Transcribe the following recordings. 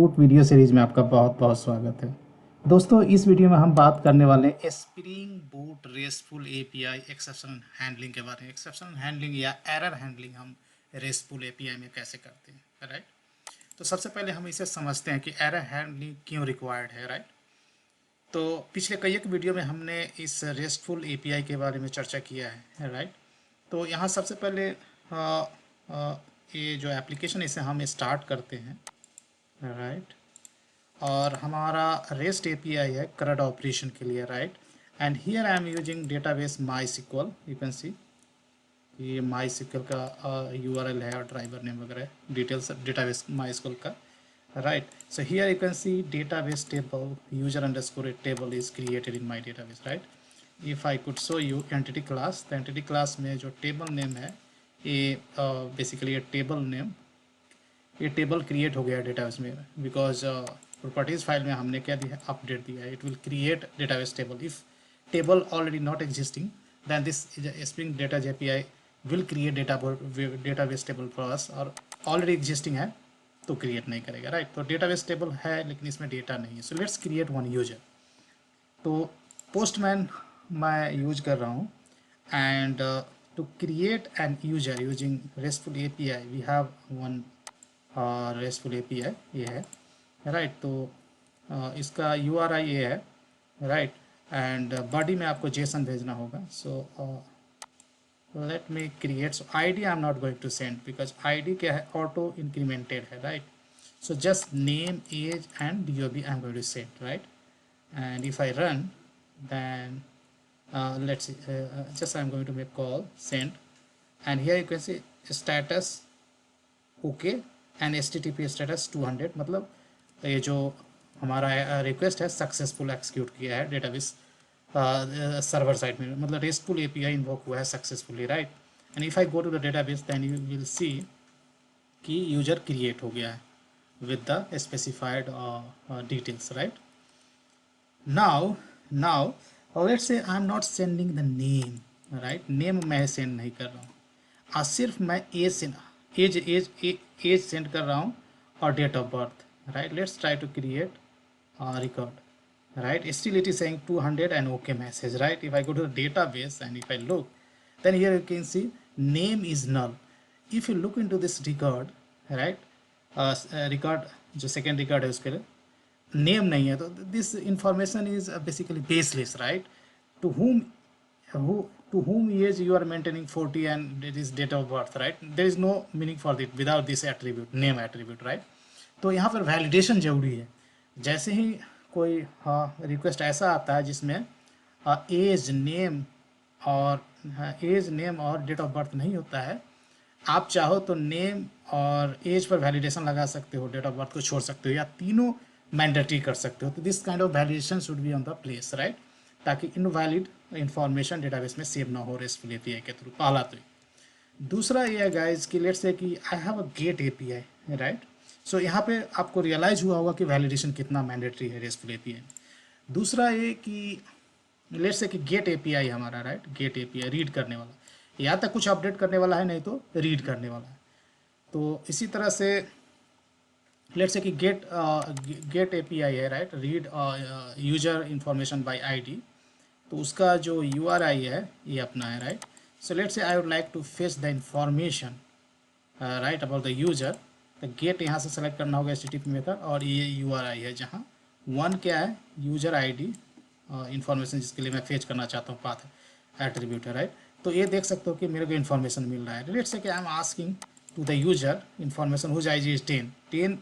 Boot video series में आपका बहुत बहुत स्वागत है। दोस्तों, इस वीडियो में हम बात करने वाले हैं spring boot restful API exception handling के बारे में। एक्सेप्शन हैंडलिंग या एरर हैंडलिंग हम रेस्टफुल एपीआई में कैसे करते हैं, राइट। तो सबसे पहले हम इसे समझते हैं कि एरर हैंडलिंग क्यों रिक्वायर्ड है, राइट। तो पिछले कई एक वीडियो में हमने इस रेस्टफुल एपीआई के बारे में चर्चा किया है, राइट। तो यहाँ सबसे पहले ये जो एप्लीकेशन इसे हम स्टार्ट करते हैं, राइट। और हमारा रेस्ट एपीआई है करंट ऑपरेशन के लिए, right. And here I am using database MySQL. You can see ये माई सिक्वल का यूआरएल है और ड्राइवर नेम वगैरह डिटेल्स डेटाबेस माई सिक्वल का, right. So here you can see database table user underscore table is created in my database, right. If I could show you entity class, तो entity class में जो table name है ये basically ये table create हो गया है database में, बिकॉज प्रॉपर्टीज फाइल में हमने क्या दिया है, अपडेट दिया है। It will create database table. If table already not existing then this spring data API will create database table for us, और ऑलरेडी एग्जिस्टिंग है तो क्रिएट नहीं करेगा, राइट। तो डेटाबेस टेबल है लेकिन इसमें डेटा नहीं है। So let's create one user. तो पोस्टमैन मैं यूज कर रहा हूँ, and to create an user using RESTful API we have one RESTful API ये है, राइट। तो इसका URI ये है, राइट। एंड बॉडी में आपको जेसन भेजना होगा। So let me create. So ID I am not going to send because ID क्या है, ऑटो इंक्रीमेंटेड है, right. So just name age and DOB I am going to send, right. And if I run then let's see, just I'm going to make call send, and here you can see status okay and HTTP status 200, मतलब ये जो हमारा request है successful execute किया है database server side में, मतलब restful API invoke हुआ है successfully, right. And if I go to the database then you will see कि यूजर क्रिएट हो गया है with the specified details, right. now let's say I am not sending the name, right। Name मैं send नहीं कर रहा हूँ, सिर्फ मैं एज सेंड कर रहा हूँ और date of birth, right. Let's try to create record, right। Still it is saying 200 and okay message, right। If I go to the database and if I look, then here you can see name is null। if you look into this record, right, record जो second record है उसके लिए name नहीं है, तो this information is basically baseless, right. To whom age you are maintaining 40 and it is date of birth, right. There is no meaning for that without this attribute, name attribute, right. तो यहाँ पर validation जरूरी है। जैसे ही कोई request ऐसा आता है जिसमें एज नेम और डेट ऑफ बर्थ नहीं होता है, आप चाहो तो नेम और एज पर वैलिडेशन लगा सकते हो, डेट ऑफ बर्थ को छोड़ सकते हो, या तीनों मैंडेटरी कर सकते हो। तो this kind of validation should be on the place, right, ताकि इनवैलिड इंफॉर्मेशन डेटाबेस में सेव ना हो रेस्टफुल एपीआई के थ्रू। पहला तो दूसरा ये है गाइज कि लेट्स से कि I have a get API, right. So यहाँ पे आपको रियलाइज हुआ होगा कि वैलिडेशन कितना मैंडेटरी है रेस्टफुल एपीआई। दूसरा ये कि लेट्स से कि गेट एपीआई हमारा, राइट, गेट एपीआई रीड करने वाला, या तक कुछ अपडेट करने वाला है, नहीं तो रीड करने वाला है। तो इसी तरह से लेट्स से कि गेट एपीआई है, right, read user information bye ID, तो उसका जो URI है ये अपना है, right. So let's say I would like to fetch the information, right, about the user. तो गेट यहाँ से सेलेक्ट करना होगा HTTP मेथड, और ये URI है जहाँ वन क्या है, यूजर ID इंफॉर्मेशन जिसके लिए मैं फेच करना चाहता हूँ, पाथ एट्रीब्यूट है, राइट। तो ये देख सकते हो कि मेरे को इन्फॉर्मेशन मिल रहा है। लेट्स से कि I am asking to the user information whose ID is 10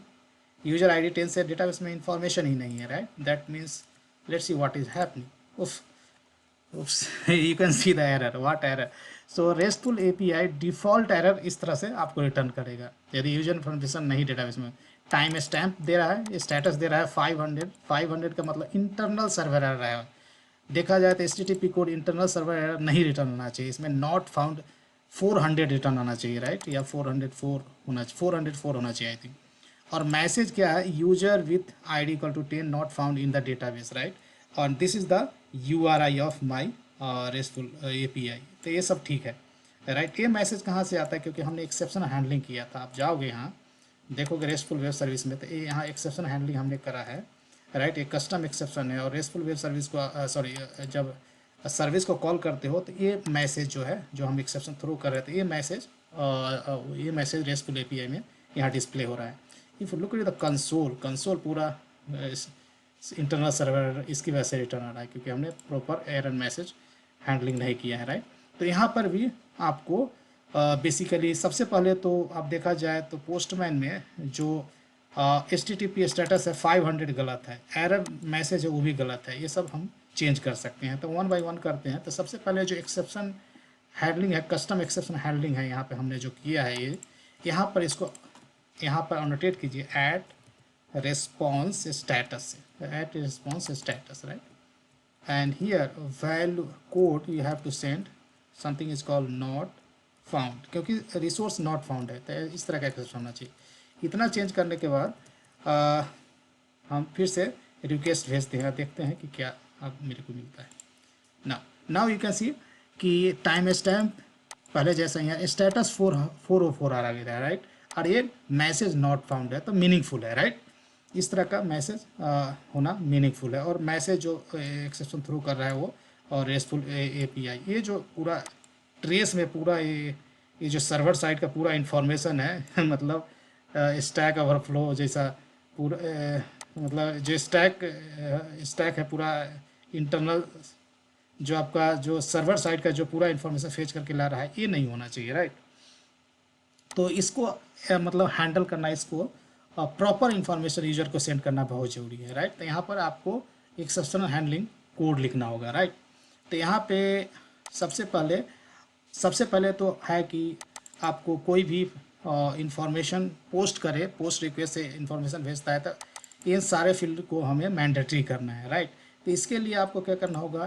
user ID 10 से डेटाबेस में इंफॉर्मेशन ही नहीं है, right. That means let's see what is happening. You can see the error, what error. So RESTful API default error इस तरह से आपको return करेगा यदि यूजर इन्फॉर्मेशन नहीं डेटाबेस में। टाइम स्टैम्प दे रहा है, स्टेटस दे रहा है 500 का मतलब इंटरनल सर्वर एरर है। देखा जाए तो HTTP code internal server error नहीं रिटर्न होना चाहिए, इसमें नॉट फाउंड 400 रिटर्न आना चाहिए, राइट, या 404 होना चाहिए आई थिंक। और मैसेज क्या है, user with ID equal to 10 not found in the database, right. और this is the URI of my restful API. तो ये सब ठीक है, राइट। ये मैसेज कहाँ से आता है, क्योंकि हमने एक्सेप्शन हैंडलिंग किया था। आप जाओगे यहाँ देखोगे रेस्टफुल वेब सर्विस में, तो ये यहाँ एक्सेप्शन हैंडलिंग हमने करा है, राइट। एक कस्टम एक्सेप्शन है, और रेस्टफुल वेब सर्विस को सॉरी जब सर्विस को कॉल करते हो तो ये मैसेज जो है, जो हम एक्सेप्शन थ्रो कर रहे थे, ये मैसेज रेस्टफुल एपीआई में यहाँ डिस्प्ले हो रहा है। If look at the console पूरा इंटरनल सर्वर इसकी वजह से रिटर्न आ रहा है, क्योंकि हमने प्रॉपर एरर मैसेज हैंडलिंग नहीं किया है, राइट। तो यहाँ पर भी आपको बेसिकली सबसे पहले तो आप देखा जाए तो पोस्टमैन में जो HTTP स्टेटस है 500 गलत है, एरर मैसेज है वो भी गलत है, ये सब हम चेंज कर सकते हैं। तो वन बाय वन करते हैं। तो सबसे पहले जो एक्सेप्शन हैंडलिंग है, कस्टम एक्सेप्शन हैंडलिंग है, यहाँ पे हमने जो किया है ये, यहाँ पर इसको यहाँ पर अनोटेट कीजिए eight response status, at response status, right? And here value code you have to send something is called not found, क्योंकि रिसोर्स नॉट फाउंड है, तो इस तरह का एक्सेप्शन होना चाहिए। इतना चेंज करने के बाद हम फिर से रिक्वेस्ट भेजते हैं, देखते हैं कि क्या अब मेरे को मिलता है। नाउ यू कैन सी कि टाइम स्टैम्प पहले जैसा यहाँ स्टेटस 404 आ रहा है, राइट। और ये मैसेज नॉट फाउंड है, तो मीनिंगफुल है, राइट। इस तरह का मैसेज होना मीनिंगफुल है। और मैसेज जो एक्सेप्शन थ्रू कर रहा है वो, और रेस्टफुल एपीआई, ये जो पूरा ट्रेस में पूरा ये जो सर्वर साइड का पूरा इंफॉर्मेशन है मतलब स्टैक ओवरफ्लो जैसा पूरा मतलब जो स्टैक है पूरा इंटरनल, जो आपका जो सर्वर साइड का जो पूरा इंफॉर्मेशन फेच करके ला रहा है, ये नहीं होना चाहिए, राइट। तो इसको मतलब हैंडल करना, इसको प्रॉपर इंफॉर्मेशन यूजर को सेंड करना बहुत ज़रूरी है, राइट। तो यहाँ पर आपको एक्सेप्शनल हैंडलिंग कोड लिखना होगा, राइट। तो यहाँ पे सबसे पहले तो है कि आपको कोई भी इंफॉर्मेशन पोस्ट करे, पोस्ट रिक्वेस्ट से इंफॉर्मेशन भेजता है, तो इन सारे फील्ड को हमें मैंडेटरी करना है, राइट। तो इसके लिए आपको क्या करना होगा,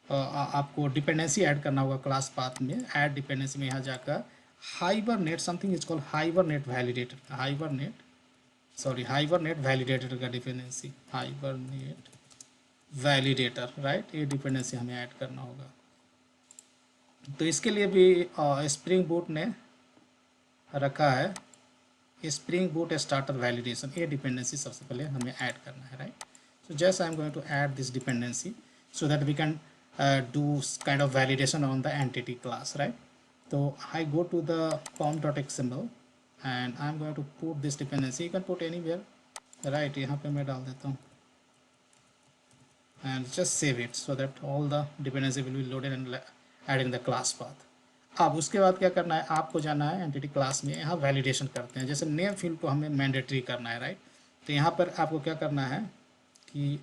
आपको डिपेंडेंसी ऐड करना होगा क्लास पाथ में। ऐड डिपेंडेंसी में यहाँ जाकर hibernate something is called hibernate validator, hibernate validator का डिपेंडेंसी, हाइबरनेट वैलिडेटर, राइट। ये डिपेंडेंसी हमें ऐड करना होगा। तो इसके लिए भी स्प्रिंग बूट ने रखा है स्प्रिंग बूट स्टार्टर वैलिडेशन, ये डिपेंडेंसी सबसे पहले हमें ऐड करना है, right. So just I am going to add this dependency so that we can do kind of validation on the entity class, right? So I go to the pom.xml and I'm going to put this dependency. You can put anywhere, right? यहाँ पे मैं डाल देता हूँ and just save it so that all the dependency will be loaded and added in the class path. अब उसके बाद क्या करना है, आपको जाना है एंटिटी क्लास में, यहाँ वैलिडेशन करते हैं। जैसे नेम फील्ड को हमें मैंडेटरी करना है, राइट। तो यहाँ पर आपको क्या करना है कि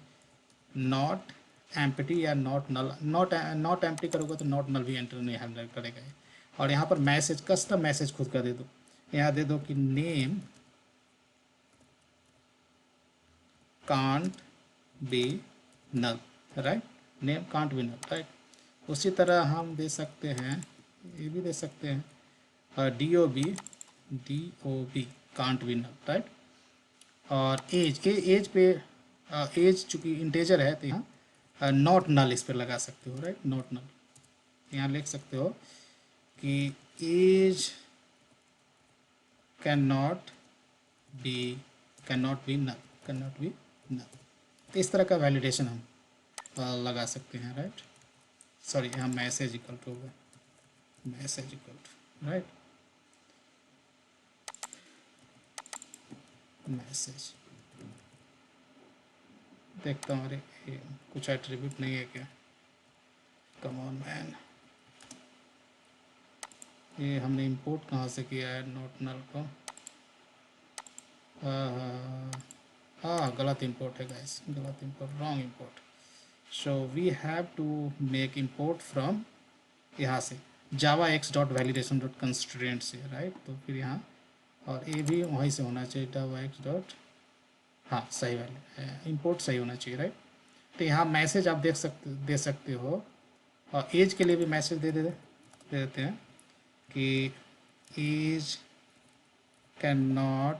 नॉट एम्प्टी या नॉट नल, नॉट एम्प्टी करोगे तो नॉट नल भी एंटर नहीं हैंडल करेगा। और यहाँ पर मैसेज, कस्टम मैसेज खुद का दे दो, यहाँ दे दो कि name can't be null, right. Name can't be null, right. उसी तरह हम दे सकते हैं, ये भी दे सकते हैं DOB can't be null, right. और एज पे एज चूँकि इंटेजर है तो यहाँ नॉट नल इस पर लगा सकते हो, राइट। नॉट नल यहाँ लिख सकते हो कि age can not be null. तो इस तरह का वैलिडेशन हम लगा सकते हैं, राइट। सॉरी, यहाँ मैसेज इक्वल टू होगा, message equal to, right, message. देखता हूँ, अरे कुछ एट्रीब्यूट नहीं है क्या, कम ऑन मैन। ये हमने इंपोर्ट कहाँ से किया है नॉट नल को, हाँ गलत इंपोर्ट है गाइस, गलत import, wrong import. So we have to make import from यहाँ से javax.validation.constraint से, राइट। तो फिर यहाँ, और ये भी वहीं से होना चाहिए javax. हाँ सही वाले इंपोर्ट सही होना चाहिए, राइट। तो यहाँ मैसेज आप दे सकते हो, और एज के लिए भी मैसेज दे देते हैं कि age can not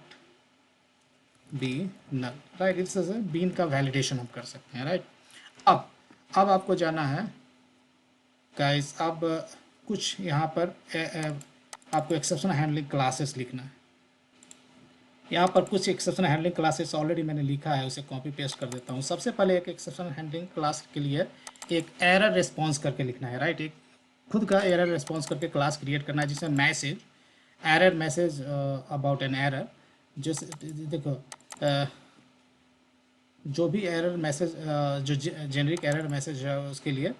be null, right. इस तरह से बीन का वैलिडेशन हम कर सकते हैं, राइट। अब आपको जाना है गाइस, अब कुछ यहाँ पर आपको एक्सेप्शन हैंडलिंग क्लासेस लिखना है। यहाँ पर कुछ एक्सेप्शन हैंडलिंग क्लासेस ऑलरेडी मैंने लिखा है, उसे कॉपी पेस्ट कर देता हूँ। सबसे पहले एक एक्सेप्शन हैंडलिंग क्लास के लिए एक एरर रिस्पॉन्स करके लिखना है, राइट। एक खुद का एरर रिस्पॉन्स करके क्लास क्रिएट करना है, जिसमें message error message about an error, जैसे देखो जो भी एरर मैसेज जो जेनरिक एरर मैसेज है उसके लिए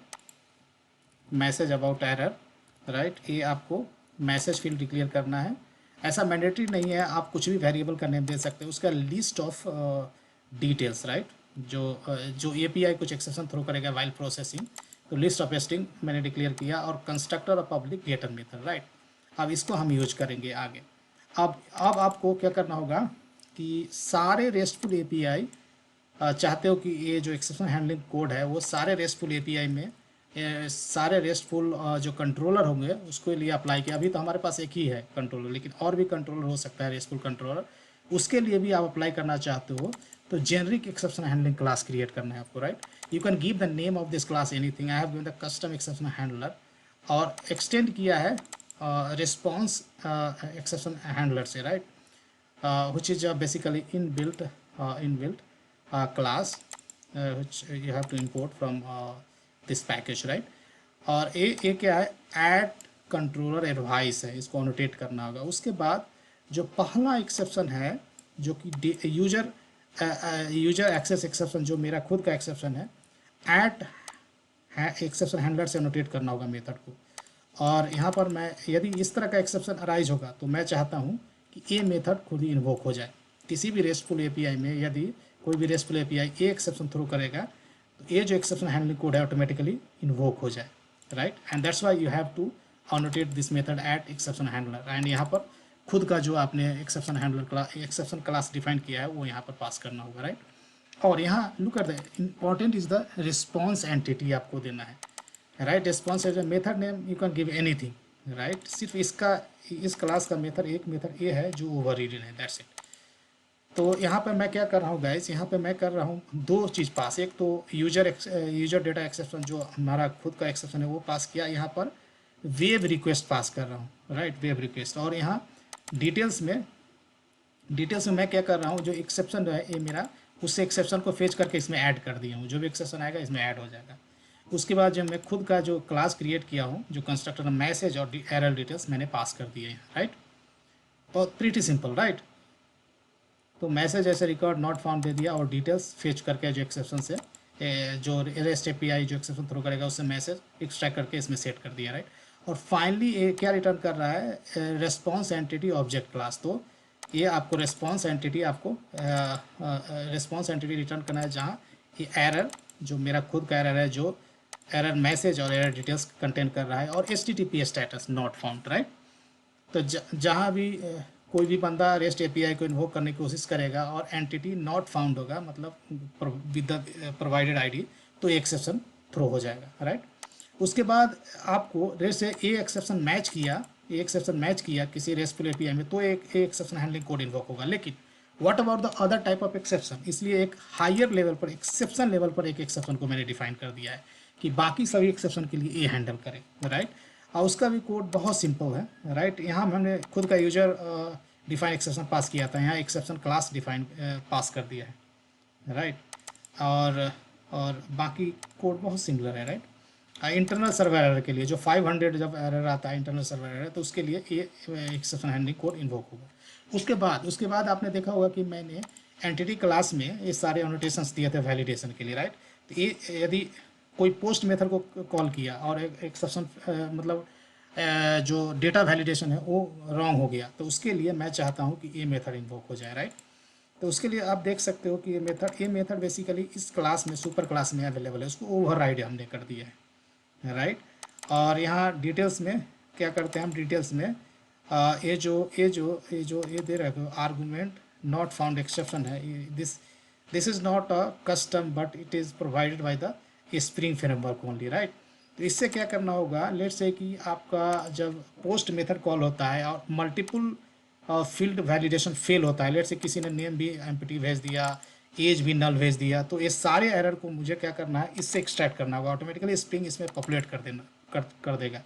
मैसेज अबाउट एरर, राइट, ये आपको मैसेज फील्ड डिक्लेयर करना है। ऐसा मैंडेटरी नहीं है, आप कुछ भी वेरिएबल का नेम दे सकते हो। उसका लिस्ट ऑफ डिटेल्स, राइट, जो एपीआई कुछ एक्सेप्शन थ्रो करेगा वाइल प्रोसेसिंग, तो लिस्ट ऑफ स्ट्रिंग मैंने डिक्लेयर किया, और कंस्ट्रक्टर और पब्लिक गेटर मेथड, राइट। अब इसको हम यूज करेंगे आगे। अब आपको क्या करना होगा कि सारे रेस्टफुल एपीआई चाहते हो कि ये जो एक्सेप्शन हैंडलिंग कोड है वो सारे रेस्टफुल एपीआई में सारे रेस्टफुल जो कंट्रोलर होंगे उसके लिए अप्लाई किया। अभी तो हमारे पास एक ही है कंट्रोलर, लेकिन और भी कंट्रोलर हो सकता है रेस्टफुल कंट्रोलर, उसके लिए भी आप अप्लाई करना चाहते हो तो generic exception handling class create करना है आपको, right. You can give the name of this class anything. I have given the custom exception handler, और एक्सटेंड किया है रिस्पॉन्स एक्सेप्शन हैंडलर से, right, which is basically inbuilt class which you have to import from this package, right। और ये क्या है, add controller advice है, इसको अनोटेट करना होगा। उसके बाद जो पहला एक्सेप्शन है जो कि यूजर एक्सेस एक्सेप्शन, जो मेरा खुद का एक्सेप्शन है, ऐड एक्सेप्शन हैंडलर से अनोटेट करना होगा मेथड को। और यहाँ पर मैं यदि इस तरह का एक्सेप्शन अराइज होगा तो मैं चाहता हूँ कि ये मेथड खुद ही इन्वोक हो जाए। किसी भी रेस्टफुल एपीआई में यदि कोई भी रेस्टफुल एपीआई ये एक्सेप्शन थ्रो करेगा तो ये जो एक्सेप्शन हैंडलिंग कोड है ऑटोमेटिकली इन्वोक हो जाए, right. And that's why you have to annotate this method at exception handler. And यहाँ पर खुद का जो आपने एक्सेप्शन क्लास डिफाइन किया है वो यहाँ पर पास करना होगा, राइट। और यहाँ look at the important is the response entity आपको देना है, right. Response as a method name you can give anything, right. सिर्फ इस क्लास का मेथड एक मेथड ये है जो ओवर रीडन है, दैट्स इट। तो यहाँ पर मैं क्या कर रहा हूँ गाइस, यहाँ पे मैं कर रहा हूँ दो चीज़ पास। एक तो यूजर डेटा एक्सेप्शन जो हमारा खुद का एक्सेप्शन है वो पास किया, यहाँ पर वेब रिक्वेस्ट पास कर रहा हूँ, राइट, वेब रिक्वेस्ट। और यहाँ डिटेल्स में मैं क्या कर रहा हूँ, जो एक्सेप्शन है ये मेरा, उससे एक्सेप्शन को फेच करके इसमें ऐड कर दिया हूँ। जो भी एक्सेप्शन आएगा इसमें ऐड हो जाएगा। उसके बाद जब मैं खुद का जो क्लास क्रिएट किया हूँ, जो कंस्ट्रक्टर मैसेज और एरर डिटेल्स मैंने पास कर दिए हैं, राइट। और प्रीटी सिंपल, राइट। तो मैसेज ऐसे रिकॉर्ड नॉट फाउंड दे दिया, और डिटेल्स फेच करके जो एक्सेप्शन से जो रेस्ट एपीआई जो एक्सेप्शन थ्रो करेगा उससे मैसेज एक्सट्रैक्ट करके इसमें सेट कर दिया, राइट। और फाइनली ये क्या रिटर्न कर रहा है, रेस्पॉन्स एंटिटी ऑब्जेक्ट क्लास। तो ये आपको रेस्पॉन्स एंटिटी रिटर्न करना है, जहाँ ये एरर जो मेरा खुद का एरर है, जो एरर मैसेज और एरर डिटेल्स कंटेन कर रहा है, और HTTP status not found, right. तो जहाँ भी कोई भी बंदा रेस्ट एपीआई को इन्वोक करने की कोशिश करेगा और एंटिटी नॉट फाउंड होगा, मतलब विद द प्रोवाइडेड आईडी, तो एक्सेप्शन थ्रो हो जाएगा, राइट। उसके बाद आपको रेस्ट से ए एक्सेप्शन मैच किया किसी रेस्टफुल एपीआई में, तो एक एक्सेप्शन हैंडलिंग कोड इन्वोक होगा। लेकिन what about the other type of exception, इसलिए एक हायर लेवल पर, एक्सेप्शन लेवल पर एक एक्सेप्शन को मैंने डिफाइन कर दिया है कि बाकी सभी एक्सेप्शन के लिए ए हैंडल करे, राइट। और उसका भी कोड बहुत सिंपल है, राइट। यहाँ हमने खुद का यूजर डिफाइन एक्सेप्शन पास किया था, यहाँ एक्सेप्शन क्लास डिफाइन पास कर दिया है, राइट। और बाकी कोड बहुत सिमिलर है, राइट। इंटरनल सर्वर एरर के लिए जो 500 जब एरर आता है इंटरनल सर्वर एरर, तो उसके लिए ये एक्सेप्शन हैंडलिंग कोड इन्वोक होगा। उसके बाद आपने देखा होगा कि मैंने एंटिटी क्लास में ये सारे एनोटेशंस दिए थे वैलिडेशन के लिए, राइट। तो ये यदि कोई पोस्ट मेथड को कॉल किया और एक्सेप्शन मतलब जो डेटा वैलिडेशन है वो रॉन्ग हो गया, तो उसके लिए मैं चाहता हूँ कि ये मेथड इन्वोक हो जाए, राइट। तो उसके लिए आप देख सकते हो कि ये मेथड बेसिकली इस क्लास में, सुपर क्लास में अवेलेबल है, उसको ओवरराइड हमने कर दिया है, राइट। और यहाँ डिटेल्स में क्या करते हैं हम, डिटेल्स में ये दे रहे हो आर्गूमेंट नॉट फाउंड एक्सेप्शन है, this is not a custom but it is provided by the spring framework only, right. तो इससे क्या करना होगा, लेट्स से कि आपका जब पोस्ट मेथड कॉल होता है और मल्टीपल फील्ड वैलिडेशन फेल होता है, लेट्स से किसी ने नेम भी एम्प्टी भेज दिया, एज भी नल भेज दिया, तो ये सारे एरर को मुझे क्या करना है, इससे एक्सट्रैक्ट करना होगा। ऑटोमेटिकली स्प्रिंग इसमें पॉपुलेट कर देगा।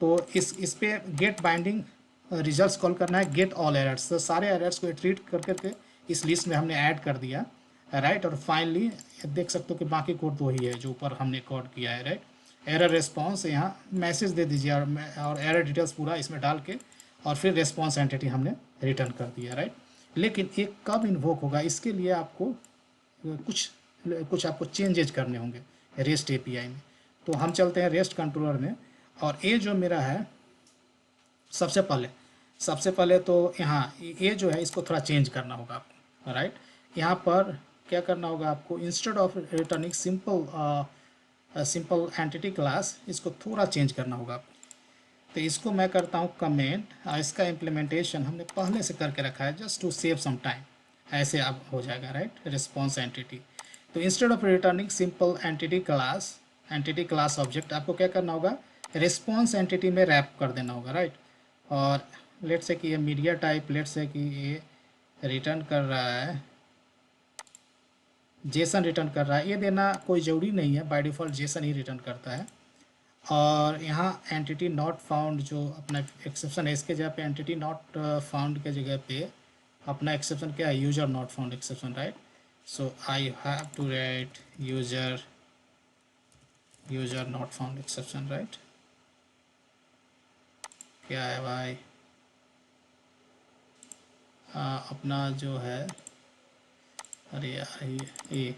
तो इस पे गेट बाइंडिंग रिजल्ट्स कॉल करना है गेट ऑल एरर्स, तो सारे एरर्स को ट्रीट कर करके इस लिस्ट में हमने ऐड कर दिया, राइट। और फाइनली देख सकते हो कि बाकी कोड तो वही है जो ऊपर हमने कोड किया है, राइट। एरर रिस्पॉन्स यहाँ मैसेज दे दीजिए और एरर डिटेल्स पूरा इसमें डाल के और फिर रिस्पॉन्स एंटिटी हमने रिटर्न कर दिया, राइट। लेकिन एक कब इन्वोक होगा, इसके लिए आपको कुछ कुछ आपको चेंजेज करने होंगे रेस्ट एपीआई में। तो हम चलते हैं रेस्ट कंट्रोलर में, और ये जो मेरा है सबसे पहले तो यहाँ ये जो है इसको थोड़ा चेंज करना होगा आपको, राइट। यहाँ पर क्या करना होगा आपको, instead of returning simple entity class, इसको थोड़ा चेंज करना होगा आपको। तो इसको मैं करता हूँ कमेंट, इसका इम्प्लीमेंटेशन हमने पहले से करके रखा है just to save some time, ऐसे अब हो जाएगा, राइट। रिस्पॉन्स एंटिटी, तो instead of returning simple entity class object, आपको क्या करना होगा, रिस्पॉन्स एंटिटी में रैप कर देना होगा, राइट। और लेट से कि ये मीडिया टाइप, लेट से कि ये रिटर्न कर रहा है जेसन रिटर्न कर रहा है, ये देना कोई ज़रूरी नहीं है, by default Jason he return करता है। और यहाँ एंटिटी नॉट फाउंड जो अपना एक्सेप्शन है, इसके जगह पे एंटिटी नॉट फाउंड के जगह पे अपना एक्सेप्शन क्या है, user not found exception, right. So I have to write user not found exception, right. क्या है भाई, अपना जो है, अरे यार ये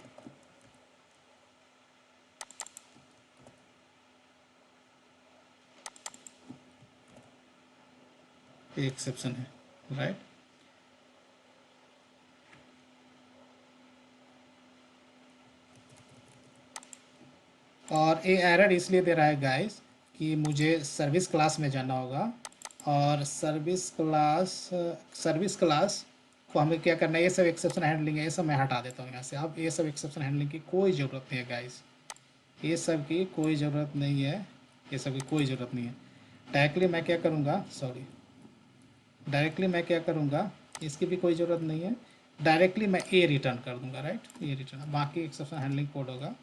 एक्सेप्शन है, राइट। और ये एरर इसलिए दे रहा है गाइस कि मुझे सर्विस क्लास में जाना होगा, और सर्विस क्लास को हमें क्या करना है, ये सब एक्सेप्शन हैंडलिंग है, ये सब मैं हटा देता हूँ यहाँ से। अब ये सब एक्सेप्शन हैंडलिंग की कोई ज़रूरत नहीं है गाइस, ये सब की कोई ज़रूरत नहीं है, ये सब की कोई ज़रूरत नहीं है। डायरेक्टली मैं क्या करूँगा, इसकी भी कोई ज़रूरत नहीं है, डायरेक्टली मैं ए रिटर्न कर दूँगा, राइट। ये रिटर्न, बाकी एक्सेप्शन हैंडलिंग कोड होगा,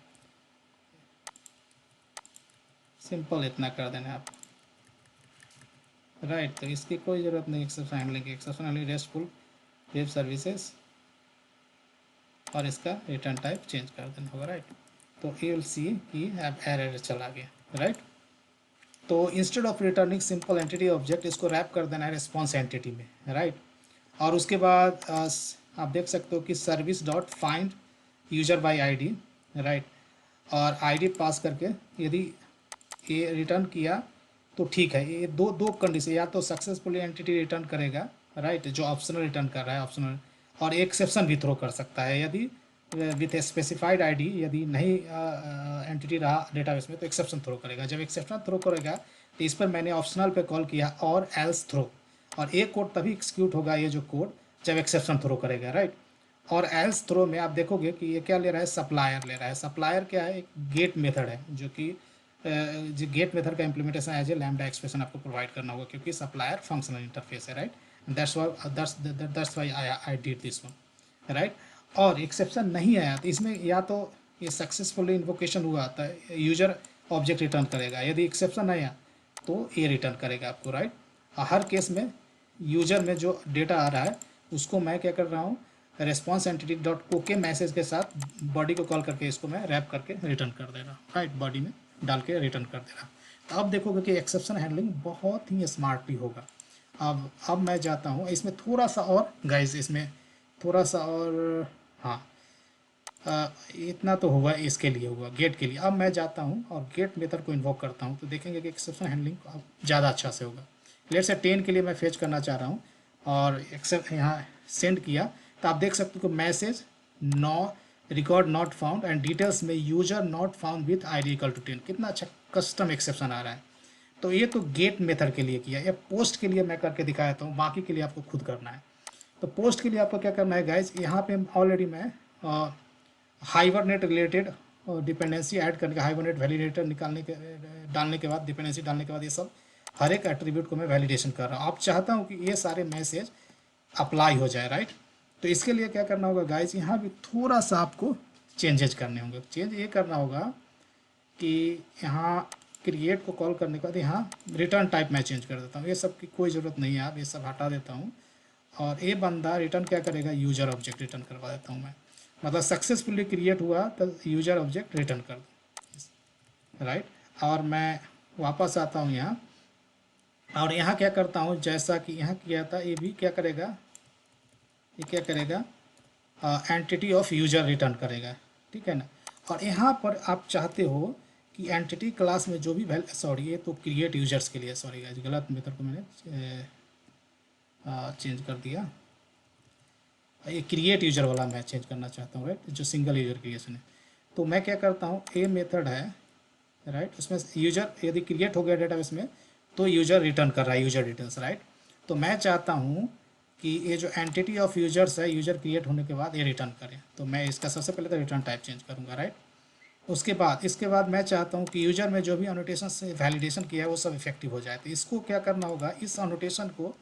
सिंपल इतना कर देना है आप, राइट। तो इसकी कोई ज़रूरत नहीं एक्सेप्शन हैंडलिंग की, exception handling restful web services, और इसका रिटर्न टाइप चेंज कर देना होगा, राइट। तो यू विल सी कि अब एरर चला गया, राइट। तो instead of returning simple entity object, इसको रैप कर देना है रिस्पॉन्स एंटिटी में, राइट। और उसके बाद आप देख सकते हो कि service dot find user by ID, right. और आईडी पास करके यदि ये रिटर्न किया तो ठीक है, ये दो कंडीशन, या तो सक्सेसफुली एंटिटी रिटर्न करेगा, राइट, जो ऑप्शनल रिटर्न कर रहा है ऑप्शनल, और एक्सेप्शन भी थ्रो कर सकता है यदि विथ स्पेसिफाइड आईडी, यदि नहीं एंटिटी रहा डेटाबेस में तो एक्सेप्शन थ्रो करेगा। जब एक्सेप्शन थ्रो करेगा तो इस पर मैंने ऑप्शनल पे कॉल किया और एल्स थ्रो, और एक कोड तभी एक्सिक्यूट होगा, ये जो कोड, जब एक्सेप्शन थ्रो करेगा, राइट। और एल्स थ्रो में आप देखोगे कि ये क्या ले रहा है, सप्लायर ले रहा है। सप्लायर क्या है, एक गेट मेथड है, जो कि जो गेट मेथड का implementation as a lambda expression आपको प्रोवाइड करना होगा, क्योंकि सप्लायर फंक्शनल इंटरफेस है, right. That's why I did this one, right. और एक्सेप्शन नहीं आया तो इसमें या तो ये सक्सेसफुली इन्वोकेशन हुआ था, यूजर ऑब्जेक्ट रिटर्न करेगा, यदि एक्सेप्शन आया तो ये रिटर्न करेगा आपको, राइट। हर केस में यूजर में जो डेटा आ रहा है उसको मैं क्या कर रहा हूँ, response entity dot okay message के साथ बॉडी को कॉल करके इसको मैं रैप करके रिटर्न कर दे रहा हूँ, राइट, बॉडी में डाल के रिटर्न कर दे रहा हूँ। तो अब देखोगे कि एक्सेप्शन हैंडलिंग बहुत ही स्मार्टली होगा। अब मैं जाता हूँ इसमें थोड़ा सा और गाइज, इसमें थोड़ा सा और, हाँ, इतना तो हुआ, इसके लिए हुआ गेट के लिए। अब मैं जाता हूँ और गेट मेथड को इन्वोक करता हूँ, तो देखेंगे कि एक्सेप्शन हैंडलिंग अब ज़्यादा अच्छा से होगा। लेट से 10 के लिए मैं फेच करना चाह रहा हूँ और एक्सेप्ट यहाँ सेंड किया, तो आप देख सकते हो कि message record not found and details में user not found with I D equal to 10, कितना अच्छा कस्टम एक्सेप्शन आ रहा है। तो ये तो गेट मेथड के लिए किया, ये पोस्ट के लिए मैं करके दिखाया था, बाकी के लिए आपको खुद करना है। तो पोस्ट के लिए आपको क्या करना है गाइज, यहाँ पे ऑलरेडी मैं हाइबरनेट रिलेटेड डिपेंडेंसी ऐड करने का, हाइबरनेट वैलिडेटर डालने के बाद, डिपेंडेंसी डालने के बाद, ये सब हर एक एट्रीब्यूट को मैं वैलिडेशन कर रहा हूँ। आप चाहता हूँ कि ये सारे मैसेज अप्लाई हो जाए, राइट। तो इसके लिए क्या करना होगा गाइज, यहाँ भी थोड़ा सा आपको चेंजेज करने होंगे। चेंज ये करना होगा कि यहाँ क्रिएट को कॉल करने के बाद यहाँ रिटर्न टाइप मैं चेंज कर देता हूँ, ये सब की कोई ज़रूरत नहीं है, आप ये सब हटा देता हूँ। और ये बंदा रिटर्न क्या करेगा, यूजर ऑब्जेक्ट रिटर्न करवा देता हूँ मैं, मतलब सक्सेसफुली क्रिएट हुआ तो यूजर ऑब्जेक्ट रिटर्न कर दो, राइट। और मैं वापस आता हूँ यहाँ, और यहाँ क्या करता हूँ, जैसा कि यहाँ किया था, ये भी क्या करेगा, ये क्या करेगा, एंटिटी ऑफ यूजर रिटर्न करेगा, ठीक है ना। और यहाँ पर आप चाहते हो कि एंटिटी क्लास में जो भी वैल्यू, सॉरी ये तो क्रिएट यूजर्स के लिए, सॉरी गाइस गलत मेथड को मैंने चेंज कर दिया, ये क्रिएट यूजर वाला मैं चेंज करना चाहता हूँ, राइट, जो सिंगल यूजर क्रिएशन है। तो मैं क्या करता हूँ, ए मेथड है, राइट, उसमें यूजर यदि क्रिएट हो गया डेटाबेस में तो यूजर रिटर्न कर रहा है यूजर डिटेल्स, राइट। तो मैं चाहता हूँ कि ये जो एंटिटी ऑफ यूजर्स है, यूजर क्रिएट होने के बाद ये रिटर्न करे, तो मैं इसका सबसे पहले तो रिटर्न टाइप चेंज करूँगा, राइट। इसके बाद मैं चाहता हूँ कि यूजर में जो भी अनोटेशन से वैलिडेशन किया है वो सब इफेक्टिव हो जाए, तो इसको क्या करना होगा, इस अनोटेशन को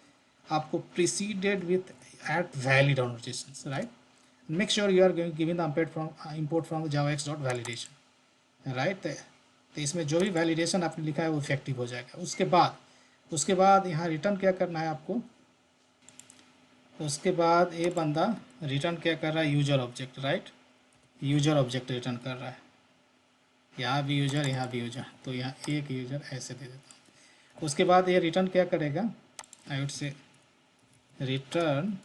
आपको preceded with at valid annotations, right. Make sure you are giving the import from javax.validation, right. तो इसमें जो भी वैलिडेशन आपने लिखा है वो इफेक्टिव हो जाएगा। उसके बाद यहाँ रिटर्न क्या करना है आपको, उसके बाद ये बंदा रिटर्न क्या कर रहा है, user object, right, user object return कर रहा है, यहाँ भी यूजर, यहाँ भी यूजर, तो यहाँ एक यूजर ऐसे दे देता हूँ। उसके बाद ये रिटर्न क्या करेगा, I would say return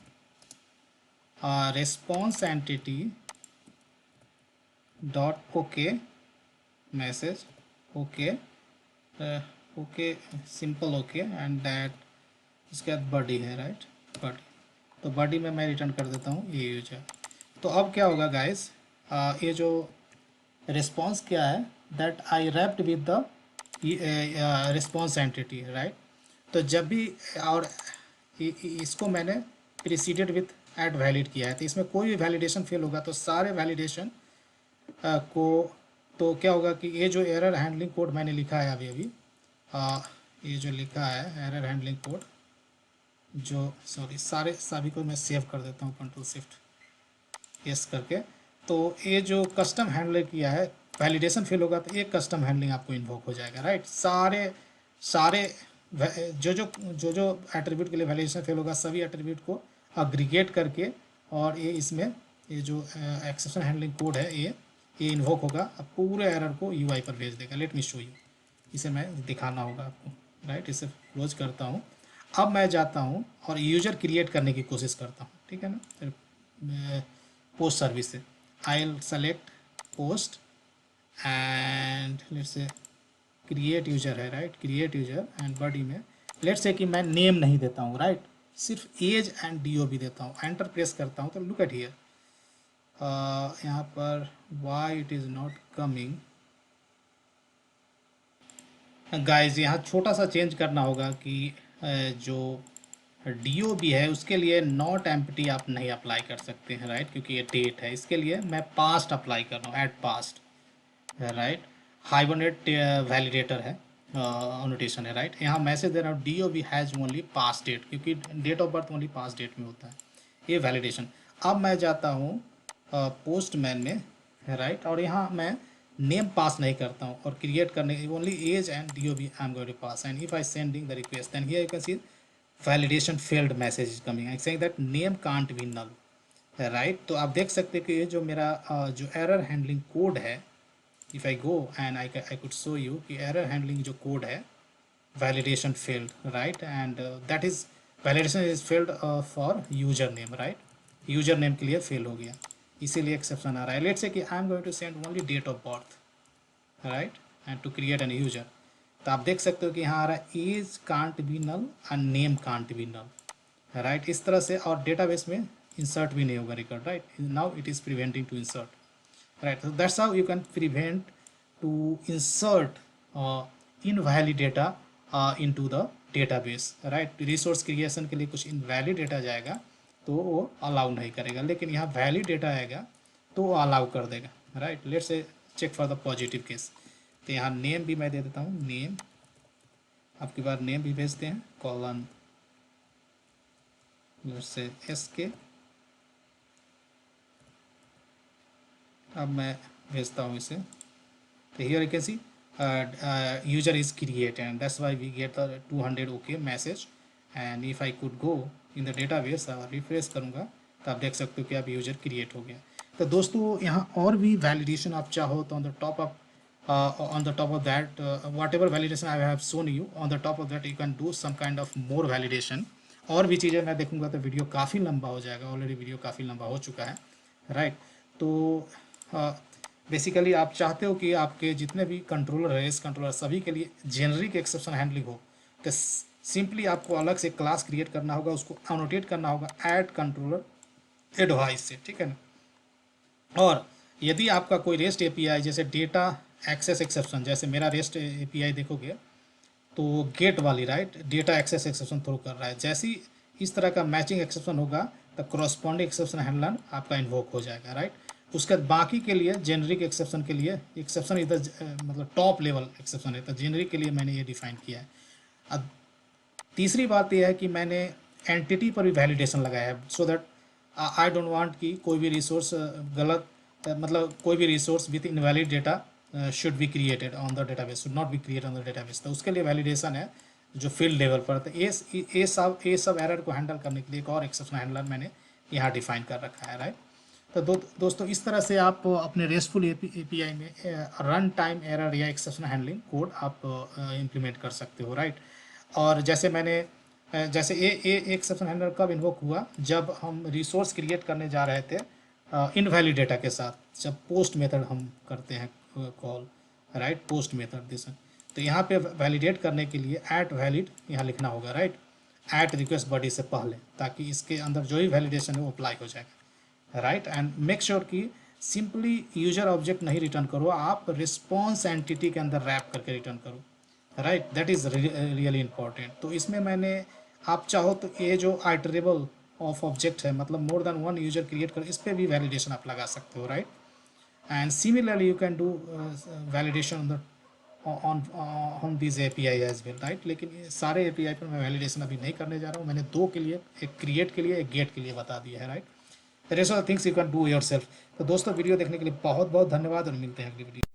response entity dot okay message, okay okay simple okay and that, इसके बाद बॉडी है, राइट, बॉडी, तो बॉडी में मैं रिटर्न कर देता हूँ ये यूजर। तो अब क्या होगा गाइस, ये जो रिस्पॉन्स क्या है, that I wrapped with the response entity, right. तो जब भी, और इसको मैंने प्रीसीडेड विथ एट वैलिड किया है, तो इसमें कोई भी वैलिडेशन फेल होगा तो सारे वैलिडेशन को, तो क्या होगा कि ये जो एरर हैंडलिंग कोड मैंने लिखा है अभी अभी, ये जो लिखा है एरर हैंडलिंग कोड, जो सॉरी सारे सभी को मैं सेव कर देता हूँ कंट्रोल शिफ्ट एस करके। तो ये जो कस्टम हैंडलर किया है, वैलिडेशन फेल होगा तो एक कस्टम हैंडलिंग आपको इन्वोक हो जाएगा, राइट। सारे सारे जो एट्रीब्यूट के लिए वैलिडेशन फेल होगा सभी एट्रीब्यूट को अग्रीगेट करके, और ये इसमें ये जो एक्सेप्शन हैंडलिंग कोड है ये इन्वोक होगा, अब पूरे एरर को यूआई पर भेज देगा। लेट मी शो यू, इसे मैं दिखाना होगा आपको, राइट। इसे क्लोज करता हूँ। अब मैं जाता हूँ और यूजर क्रिएट करने की कोशिश करता हूँ, ठीक है ना, पोस्ट सर्विस से I will select post and let's say create user है, right, create user and body में लेट्स से कि मैं नेम नहीं देता हूँ, राइट, सिर्फ एज एंड DOB देता हूँ, एंटर प्रेस करता हूँ तो लुक एट हियर, यहाँ पर why it is not coming guys, यहाँ छोटा सा चेंज करना होगा कि जो DOB है उसके लिए नॉट एम्प्टी आप नहीं अप्लाई कर सकते हैं, राइट, क्योंकि ये डेट है, इसके लिए मैं पास्ट अप्लाई कर रहा हूँ, at past, right. Hibernate validator है, नोटेशन है, राइट। यहाँ मैसेज दे रहा हूँ DOB has only past date, क्योंकि date of birth only past date में होता है, ये वैलिडेशन। अब मैं जाता हूँ पोस्टमैन में, राइट, और यहाँ मैं नेम पास नहीं करता हूँ, और क्रिएट करने only age and DOB I am going to pass, and if I sending the request then here you can see validation failed message is coming, I saying that name can't be null, right. तो आप देख सकते हैं कि ये जो मेरा जो एरर हैंडलिंग कोड है, if I go and I could show you कि error handling जो code है validation failed, right, and that is validation is failed for user name, right, user name के लिए fail हो गया, इसीलिए exception आ रहा है। let's say कि I am going to send only date of birth, right, and to create an user, तो आप देख सकते हो कि यहाँ आ रहा है age can't be null and name can't be null, right, इस तरह से, और database में insert भी नहीं होगा record, right, now it is preventing to insert, right. So that's how you can prevent to insert invalid data into the database, right। Resource creation के लिए कुछ इनवैलिड डेटा जाएगा तो वो अलाउ नहीं करेगा, लेकिन यहाँ वैलिड डेटा आएगा तो वो अलाउ कर देगा, right. Let's say check for the positive case, तो यहाँ नेम भी मैं दे देता हूँ, नेम, आपके बार नेम भी भेजते हैं, कॉलन लेट्स से SK, अब मैं भेजता हूँ इसे, तो here you can C user is created, and that's why we get the 200 OK message. And if I could go in the database और रिफ्रेश करूँगा तो आप देख सकते हो कि अब यूजर क्रिएट हो गया। तो दोस्तों यहाँ और भी वैलिडेशन आप चाहो तो on the top of that, whatever validation I have shown you, on the top of that you can do some kind of more validation। और भी चीज़ें मैं देखूंगा तो वीडियो काफ़ी लंबा हो जाएगा, ऑलरेडी वीडियो काफ़ी लंबा हो चुका है, राइट। तो बेसिकली आप चाहते हो कि आपके जितने भी कंट्रोलर है, रेस कंट्रोलर सभी के लिए जेनरिक एक्सेप्शन हैंडलिंग हो, तो सिंपली आपको अलग से क्लास क्रिएट करना होगा, उसको एनोटेट करना होगा ऐड कंट्रोलर एडवाइस से, ठीक है ना। और यदि आपका कोई रेस्ट एपीआई जैसे डेटा एक्सेस एक्सेप्शन, जैसे मेरा रेस्ट एपीआई देखोगे तो गेट वाली, right, data access exception throw कर रहा है, जैसी इस तरह का मैचिंग एक्सेप्शन होगा तो करस्पॉन्डिंग एक्सेप्शन हैंडलर आपका इन्वोक हो जाएगा, राइट। उसके बाद बाकी के लिए जेनरिक एक्सेप्शन के लिए एक्सेप्शन इधर मतलब टॉप लेवल एक्सेप्शन है, तो जेनरिक के लिए मैंने ये डिफाइन किया है। अब तीसरी बात यह है कि मैंने एंटिटी पर भी वैलिडेशन लगाया है, so that I don't want कि कोई भी रिसोर्स गलत मतलब कोई भी resource with invalid data should be created on the database, should not be create on the database. तो उसके लिए वैलिडेशन है जो फील्ड लेवल पर। तो ये सब एरर को हैंडल करने के लिए एक और एक्सेप्शन हैंडलर मैंने यहाँ डिफाइन कर रखा है, राइट। तो दोस्तों इस तरह से आप अपने रेस्टफुल एपीआई में रन टाइम एरर या एक्सेप्शन हैंडलिंग कोड आप इम्प्लीमेंट कर सकते हो, राइट। और जैसे मैंने जैसे एक्सेप्शन हैंडलर कब इन्वोक हुआ, जब हम रिसोर्स क्रिएट करने जा रहे थे इनवैलिड डेटा के साथ, जब पोस्ट मेथड हम करते हैं call, right, post method this. तो यहाँ पे वैलिडेट करने के लिए ऐट वैलिड यहाँ लिखना होगा, राइट, ऐट रिक्वेस्ट बॉडी से पहले, ताकि इसके अंदर जो भी वैलिडेशन है वो अप्लाई हो जाएगा, राइट। एंड मेक श्योर कि सिंपली यूजर ऑब्जेक्ट नहीं रिटर्न करो, आप रिस्पॉन्स एंटिटी के अंदर रैप करके रिटर्न करो, right, that is really important. तो इसमें मैंने आप चाहो तो ये जो आइटरेबल ऑफ ऑब्जेक्ट है, मतलब more than one user create करो, इस पर भी वैलिडेशन आप लगा सकते हो, right. And similarly you can do validation on this API as well, right. लेकिन ये सारे एपीआई पर मैं वैलिडेशन अभी नहीं करने जा रहा हूँ, मैंने दो के लिए, एक क्रिएट के लिए, एक गेट के लिए बता दिया है, right. Rest of the things you can do your self. तो दोस्तों वीडियो देखने के लिए बहुत बहुत धन्यवाद और मिलते हैं अगली वीडियो।